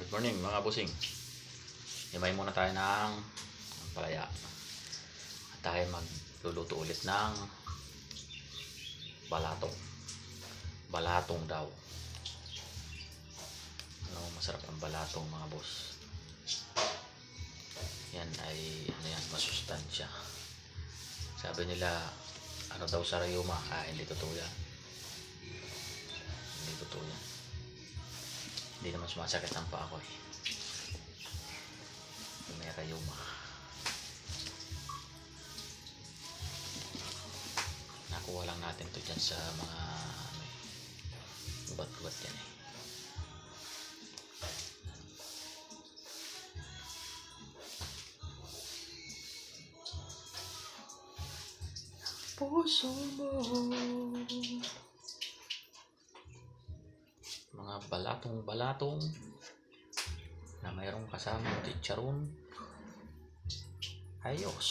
Good morning mga busing. Himay muna tayo ng palaya. At tayo magluluto ulit ng balatong. Balatong daw. Ano, masarap ang balatong mga boss. Yan ay masustansya. Sabi nila ano daw sa rayuma, hindi totoo yan. Hindi totoo yan. Hindi naman sumasakit ang paa ko eh. May rayuma. Nakuha lang natin to dyan sa mga ubat-ubat yan eh. Puso mo. Mga balatong-balatong na mayroong kasamang chicharon. Ayos.